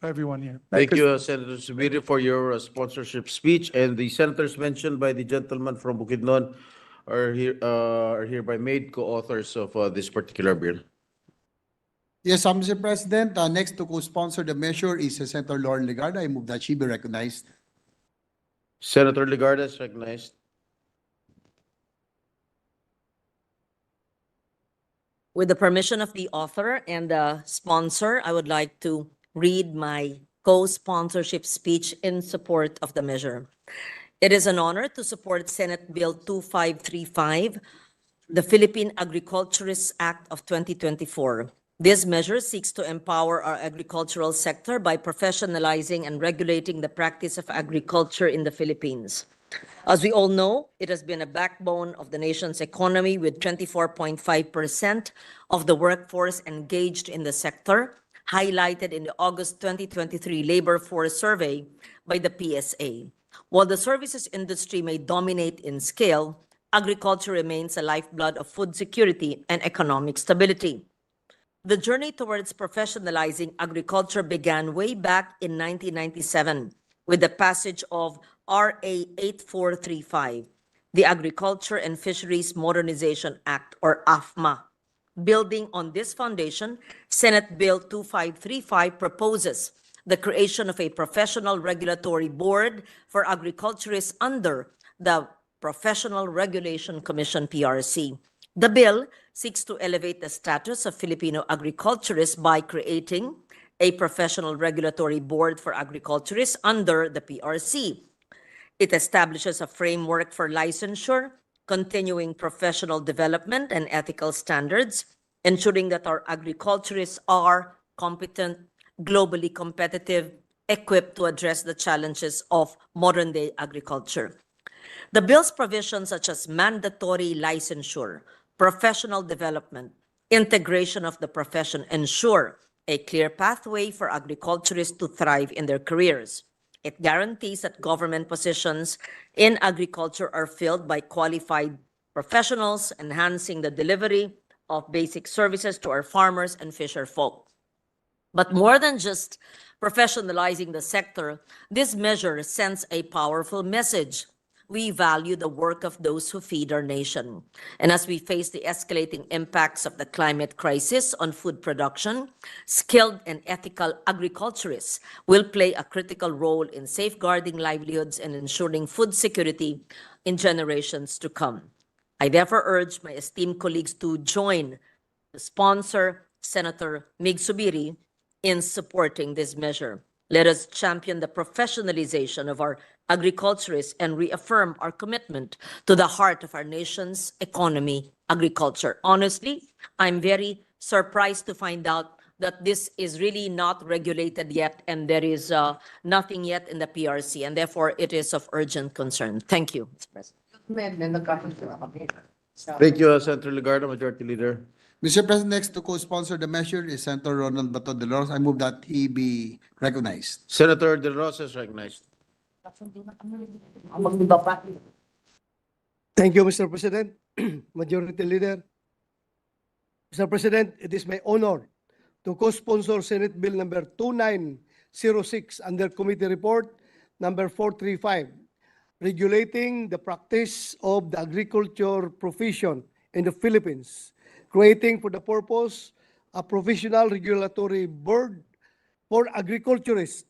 everyone here. Thank you, Senator Subiri, for your sponsorship speech. And the senators mentioned by the gentleman from Bukidnon are hereby made co-authors of this particular bill. Yes, Mr. President. Next to co-sponsor the measure is Senator Lauren Legarda. I move that she be recognized. Senator Legarda is recognized. With the permission of the author and the sponsor, I would like to read my co-sponsorship speech in support of the measure. It is an honor to support Senate Bill 2535, the Philippine Agriculturists Act of 2024. This measure seeks to empower our agricultural sector by professionalizing and regulating the practice of agriculture in the Philippines. As we all know, it has been a backbone of the nation's economy, with 24.5% of the workforce engaged in the sector, highlighted in the August 2023 Labor Force Survey by the PSA. While the services industry may dominate in scale, agriculture remains a lifeblood of food security and economic stability. The journey towards professionalizing agriculture began way back in 1997 with the passage of RA 8435, the Agriculture and Fisheries Modernization Act, or AFMA. Building on this foundation, Senate Bill 2535 proposes the creation of a professional regulatory board for agriculturists under the Professional Regulation Commission, PRC. The bill seeks to elevate the status of Filipino agriculturists by creating a professional regulatory board for agriculturists under the PRC. It establishes a framework for licensure, continuing professional development and ethical standards, ensuring that our agriculturists are competent, globally competitive, equipped to address the challenges of modern-day agriculture. The bill's provisions such as mandatory licensure, professional development, integration of the profession ensure a clear pathway for agriculturists to thrive in their careers. It guarantees that government positions in agriculture are filled by qualified professionals, enhancing the delivery of basic services to our farmers and fisher folk. But more than just professionalizing the sector, this measure sends a powerful message. We value the work of those who feed our nation. And as we face the escalating impacts of the climate crisis on food production, skilled and ethical agriculturists will play a critical role in safeguarding livelihoods and ensuring food security in generations to come. I therefore urge my esteemed colleagues to join the sponsor, Senator Mig Subiri, in supporting this measure. Let us champion the professionalization of our agriculturists and reaffirm our commitment to the heart of our nation's economy, agriculture. Honestly, I'm very surprised to find out that this is really not regulated yet, and there is nothing yet in the PRC, and therefore it is of urgent concern. Thank you, Mr. President. Thank you, Senator Legarda, Majority Leader. Mr. President, next to co-sponsor the measure is Senator Ronald Bato de los. I move that he be recognized. Senator De Rosa is recognized. Thank you, Mr. President. Majority Leader. Mr. President, it is my honor to co-sponsor Senate Bill number 2906 under Committee Report number 435, regulating the practice of the agriculture profession in the Philippines, creating for the purpose a professional regulatory board for agriculturists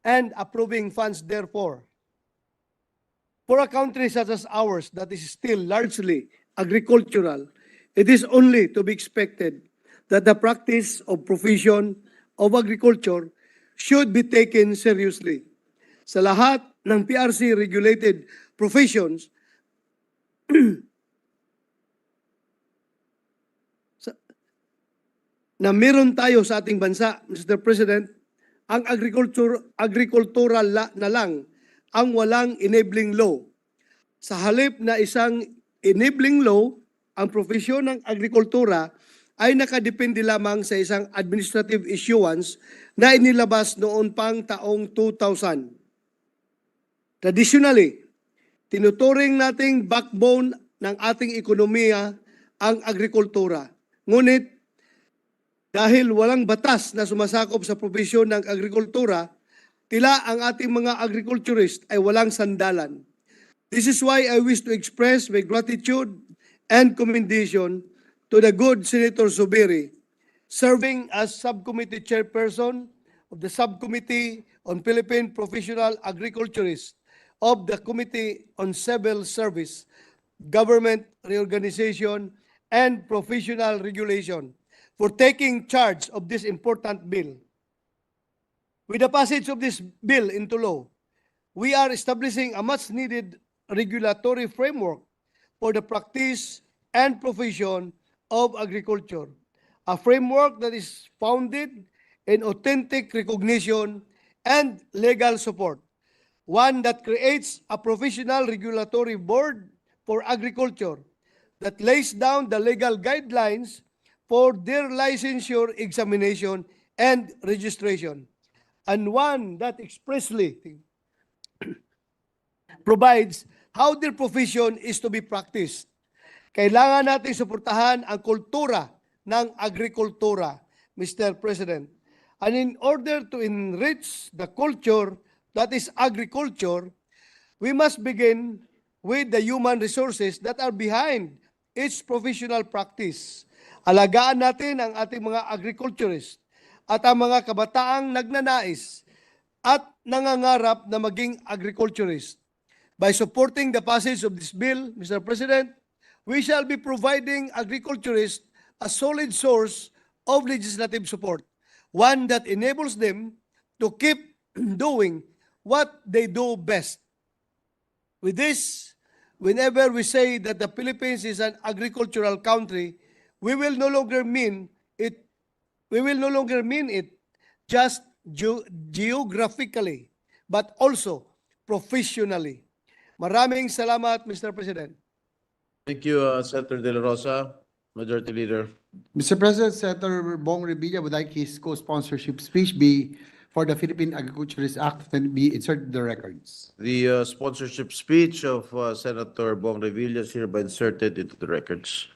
and approving funds therefore. For a country such as ours that is still largely agricultural, it is only to be expected that the practice of profession of agriculture should be taken seriously. Sa lahat ng PRC-regulated professions, na meron tayo sa ating bansa, Mr. President, ang agricultural na lang ang walang enabling law. Sa halip na isang enabling law, ang profesyon ng agrikultura ay nakadepende lamang sa isang administrative issuance na inilabas noon pang taong 2000. Traditionally, tinuturing nating backbone ng ating ekonomiya ang agrikultura. Ngunit, dahil walang batas na sumasakop sa propesyon ng agrikultura, tila ang ating mga agriculturist ay walang sandalan. This is why I wish to express my gratitude and commendation to the good Senator Zubiri, serving as subcommittee chairperson of the Subcommittee on Philippine Professional Agriculturists of the Committee on Civil Service, Government Reorganization, and Professional Regulation for taking charge of this important bill. With the passage of this bill into law, we are establishing a much-needed regulatory framework for the practice and profession of agriculture, a framework that is founded in authentic recognition and legal support, one that creates a professional regulatory board for agriculture that lays down the legal guidelines for their licensure examination and registration, and one that expressly provides how their profession is to be practiced. Kailangan natin suportahan ang kultura ng agrikultura, Mr. President. And in order to enrich the culture that is agriculture, we must begin with the human resources that are behind each professional practice. Alagaan natin ang ating mga agriculturists at ang mga kabataang nagnanais at nangangarap na maging agriculturist. By supporting the passage of this bill, Mr. President, we shall be providing agriculturists a solid source of legislative support, one that enables them to keep doing what they do best. With this, whenever we say that the Philippines is an agricultural country, we will no longer mean it just geographically, but also professionally. Maraming salamat, Mr. President. Thank you, Senator De La Rosa. Majority Leader. Mr. President, Senator Bong Revilla would like his co-sponsorship speech be for the Philippine Agriculturist Act and be inserted in the records. The sponsorship speech of Senator Bong Revilla is hereby inserted into the records.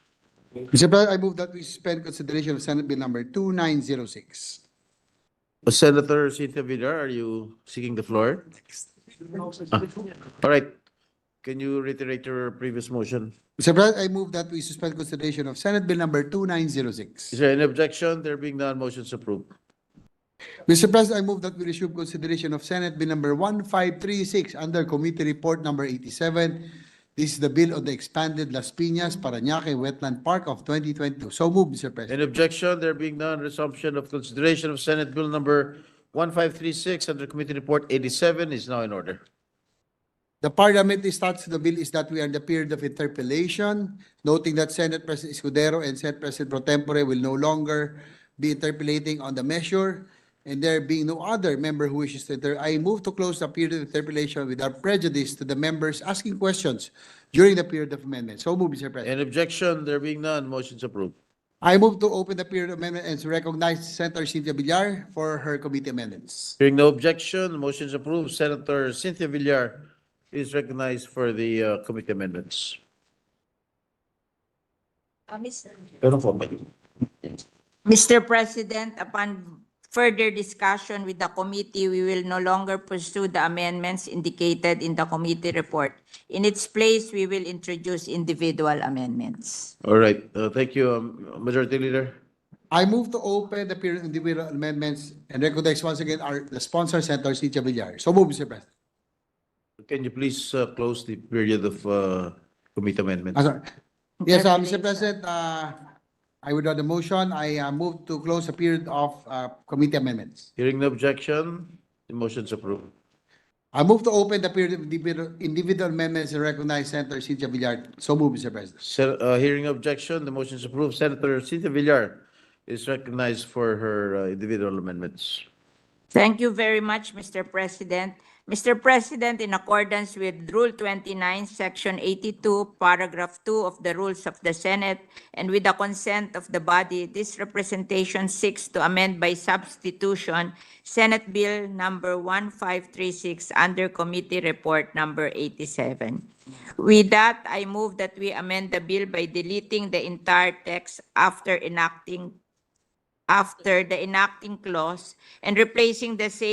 Mr. President, I move that we suspend consideration of Senate Bill number 2906. Senator Cynthia Villar, are you seeking the floor? All right. Can you reiterate your previous motion? Mr. President, I move that we suspend consideration of Senate Bill number Is 2906. there any objection? There being none, motion's approved. Mr. President, I move that we resume consideration of Senate Bill number 1536 under Committee Report number 87. This is the bill on the expanded Las Piñas, Parañaque Wetland Park of 2022. So moved, Mr. President. Any objection? There being none, resumption of consideration of Senate Bill number 1536 under Committee Report 87 is now in order. The parliamentary status of the bill is that we are in the period of interpellation, noting that Senate President Escudero and Senate President Pro Tempore will no longer be interpellating on the measure, and there being no other member who wishes to enter, I move to close the period of interpellation without prejudice to the members asking questions during the period of amendment. So move, Mr. President. Any objection? There being none, motion's approved. I move to open the period of amendment and to recognize Senator Cynthia Villar for her committee amendments. Hearing no objection, motion's approved. Senator Cynthia Villar is recognized for the committee amendments. Mr. President, upon further discussion with the committee, we will no longer pursue the amendments indicated in the committee report. In its place, we will introduce individual amendments. All right, thank you, Majority Leader. I move to open the period of individual amendments and recognize once again the sponsor, Senator Cynthia Villar. So move, Mr. President. Can you please close the period of committee amendments? Sorry. Yes, Mr. President, I would the motion. I move to close the period of committee amendments. Hearing no objection, the motion's approved. I move to open the period of individual amendments and recognize Senator Cynthia Villar. So move, Mr. President. Hearing no objection, the motion's approved. Senator Cynthia Villar is recognized for her individual amendments. Thank you very much, Mr. President. Mr. President, in accordance with Rule 29, Section 82, Paragraph 2 of the Rules of the Senate, and with the consent of the body, this representation seeks to amend by substitution Senate Bill number 1536 under Committee Report number 87. With that, I move that we amend the bill by deleting the entire text after enacting after the enacting clause and replacing the same